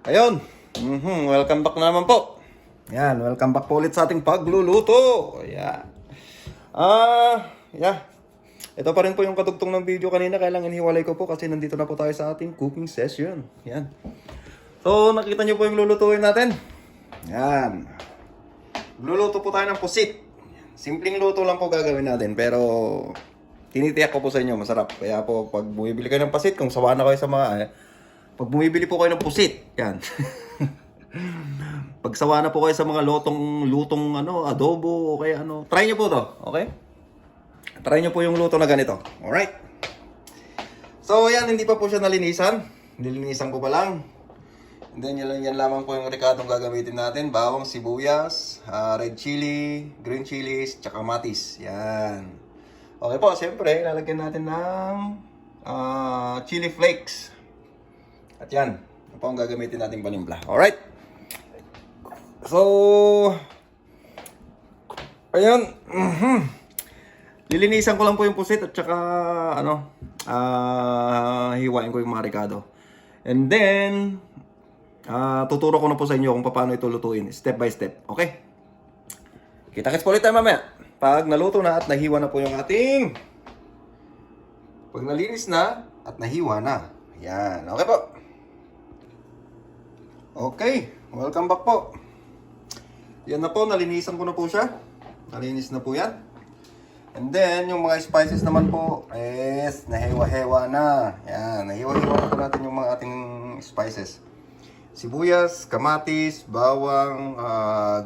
Ayun. Welcome back na naman po. Yan, welcome back po ulit sa ating pagluluto. Yeah. Yeah. Ito pa rin po yung katugtong ng video kanina. Kailangan hiwalay ko po kasi nandito na po tayo sa ating cooking session. Yan. So, nakita nyo po yung lulutuin natin. Yan. Luluto po tayo ng pusit. Simpleng luto lang po gagawin natin. Pero, tinitiyak ko po sa inyo, masarap. Kaya po, pag bumibili kayo ng pusit, kung sawa na kayo sa mga... pag bumibili po kayo ng pusit, yan. Pag sawa na po kayo sa mga lutong adobo o kaya try nyo po to, okay? Try nyo po yung luto na ganito. Alright? So, yan, hindi pa po siya nalinisan. Nilinisan ko pa lang. And then, yan lamang po yung ricadong gagamitin natin. Bawang, sibuyas, red chili, green chilies, tsaka matis. Yan. Okay po, siyempre, lalagyan natin ng chili flakes. At yan, ito po ang gagamitin natin panimpla. Alright? So, ayun. Lilinisan ko lang po yung pusit at saka, hiwain ko yung mga ricado. And then, tuturo ko na po sa inyo kung paano ito lutuin. Step by step. Okay? Kita-kits po ulit tayo mamaya. Pag naluto na at nahiwa na po yung ating... Pag nalinis na at nahiwa na. Yan. Okay po. Okay, welcome back po. Yan na po, nalinisan ko na po siya. Nalinis na po yan. And then, yung mga spices naman po is nahewa-hewa na. Yan, nahewa-hewa na po natin yung mga ating spices. Sibuyas, kamatis, bawang,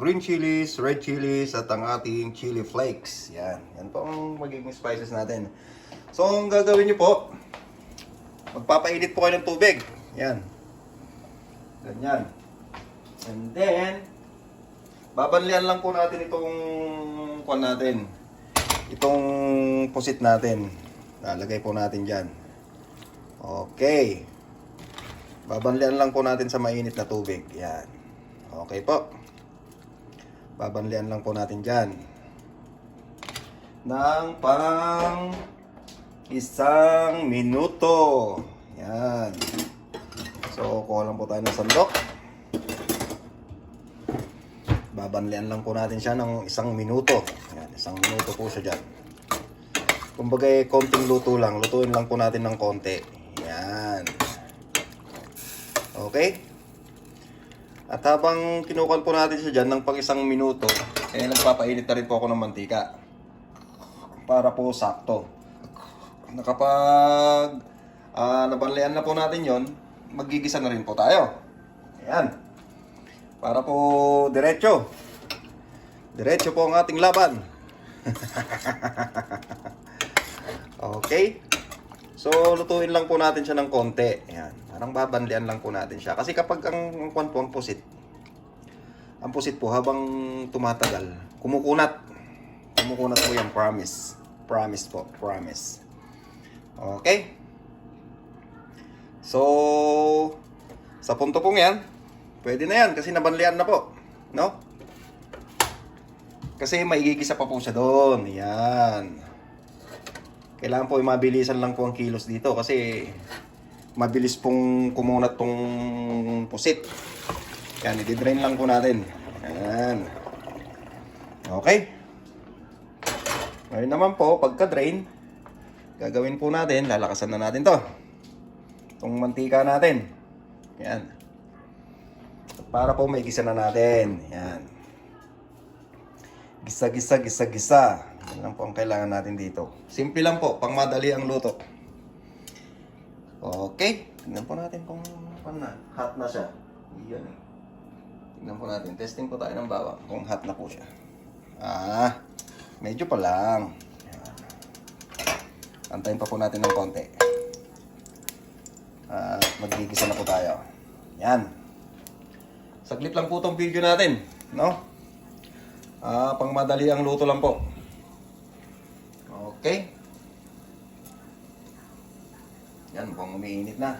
green chilies, red chilies, at ang ating chili flakes. Yan, yan po ang magiging spices natin. So, ang gagawin nyo po, magpapainit po kayo ng tubig. Yan. Ganyan. And then, babanlian lang po natin itong itong pusit natin. Lalagay po natin dyan. Okay. Babanlian lang po natin sa mainit na tubig. Yan. Okay po. Babanlian lang po natin dyan. Nang pang 1 minuto. Yan. So, kuha lang po tayo ng sandok. Babanlian lang po natin siya ng 1 minuto. Yan, 1 minuto po siya dyan. Kumbaga, konting luto lang. Lutuin lang po natin ng konti. Yan. Okay? At habang kinukuha po natin siya dyan ng pang 1 minuto, nagpapainit na rin po ako ng mantika. Para po sakto. Kapag nabanlian na po natin yon, magigisa na rin po tayo. Ayan. Para po diretso. Diretso po ang ating laban. Okay. So, lutuin lang po natin siya ng konti. Ayan. Parang babanlian lang po natin siya. Kasi kapag ang pusit po habang tumatagal, kumukunat. Kumukunat po yan, promise. Promise po, promise. Okay. So, sa punto pong yan, pwede na yan kasi nabanlian na po. No? Kasi maigigisa pa po siya doon. Yan. Kailangan po mabilisan lang po ang kilos dito kasi mabilis pong kumunat tong pusit. Yan, i-drain lang po natin. Yan. Okay. Ngayon naman po, pagka-drain, gagawin po natin, lalakasan na natin to. Itong mantika natin. Yan. Para po may gisa na natin. Yan. Gisa. Yan lang po ang kailangan natin dito. Simple lang po, pang madali ang luto. Okay. Tingnan po natin kung hot na siya. Yan. Tingnan po natin. Testing po tayo ng bawang kung hot na po siya. Medyo pa lang. Yan. Antayin pa po natin ng konti. Magigisa na po tayo. Yan. Saglit lang po itong video natin. No? Pang madali ang luto lang po. Okay. Yan, mukhang umiinit na.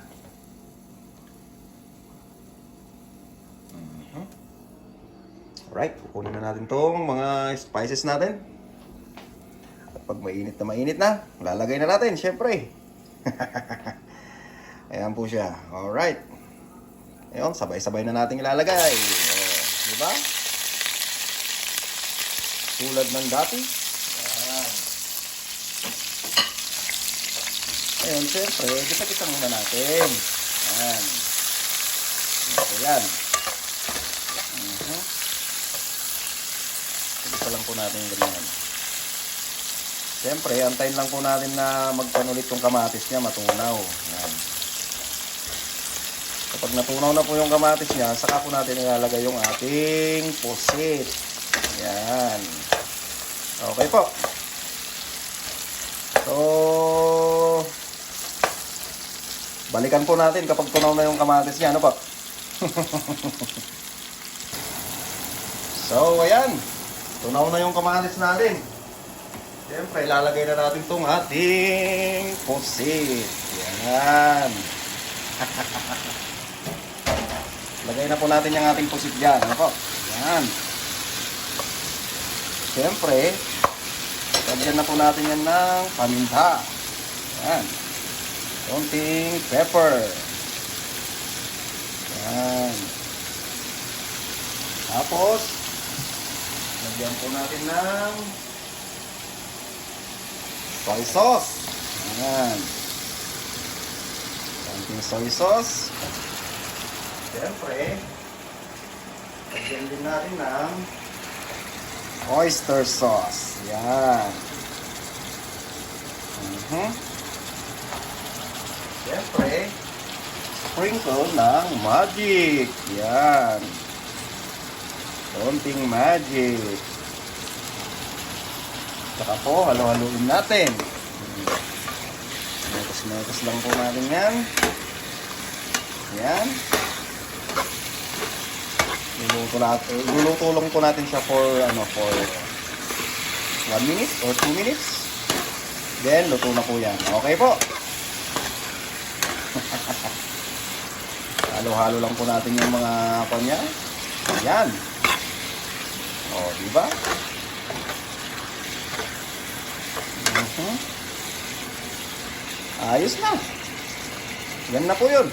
Alright, kukunin na natin itong mga spices natin. At pag mainit na, lalagay na natin, syempre. Ayan po siya. Alright. Ngayon, sabay-sabay na natin ilalagay. Oh, di ba? Tulad ng dati. Yan. Ngayon, siyempre, gisa-gisa muna natin. Yan. Ito yan. Gisa lang po natin yung ganyan. Siyempre, antayin lang po natin na magpanulit yung kamatis niya, matunaw. Yan. Kapag natunaw na po yung kamatis niya, saka po natin ilalagay yung ating pusit. Yan. Okay po. So, balikan po natin kapag tunaw na yung kamatis niya. Ano po? So, ayan. Tunaw na yung kamatis natin. Siyempre, ilalagay na natin itong ating pusit. Yan. Lagay na po natin yung ating pusit dyan. Ano po? Yan. Siyempre, lagyan na po natin yan ng paminta. Yan. Konting pepper. Yan. Tapos, lagyan po natin ng soy sauce. Yan. Konting soy sauce. Siyempre, lagyan din natin ng oyster sauce. Yan. Siyempre, sprinkle ng magic. Yan. Konting magic. Saka po, halo-haluin natin. Mekas-mekas lang po natin yan. Yan. Luluto lang po natin siya for 1 minute or 2 minutes. Then, luto na po yan. Okay po. Halo-halo lang po natin yung mga kanya. Yan. O, diba? Ayos na. Yan na po yun.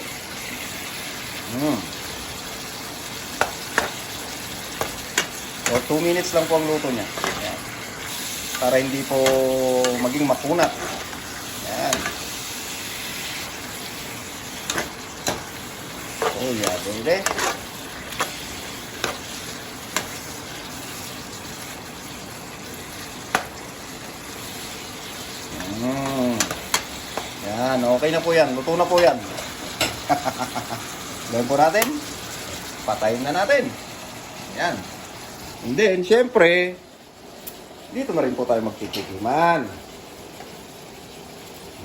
So, 2 minutes lang po ang luto niya. Yan. Para hindi po maging makunat. Yan. Oh yeah, baby. Yan, okay na po yan. Luto na po yan. Gawin po natin. Patayin na natin. Yan. And then, syempre, dito na rin po tayo magtitikiman.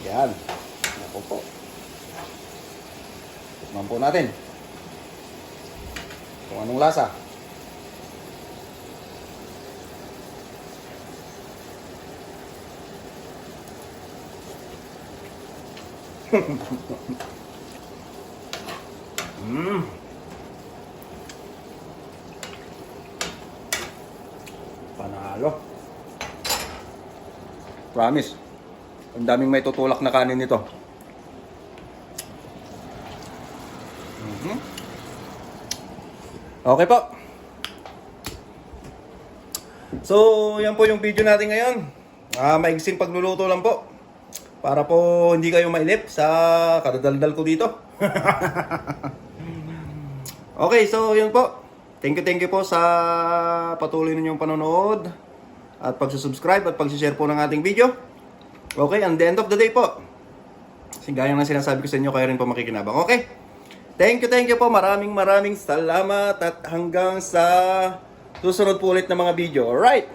Yan. Ako po. Tikman po natin. Kung anong lasa. Panalo. Promise. Ang daming may tutulak na kanin nito. Okay po. So, yan po yung video natin ngayon. Maigsing pagluluto lang po. Para po hindi kayo mailip sa kadadaldal ko dito. Okay, so yun po. Thank you po sa patuloy ninyong panonood at pagsusubscribe at pag-share po ng ating video. Okay, and the end of the day po. Kasi gaya ng sinasabi ko sa inyo, kayo rin po makikinabang. Okay? Thank you po. Maraming salamat at hanggang sa susunod po ulit na mga video. Alright?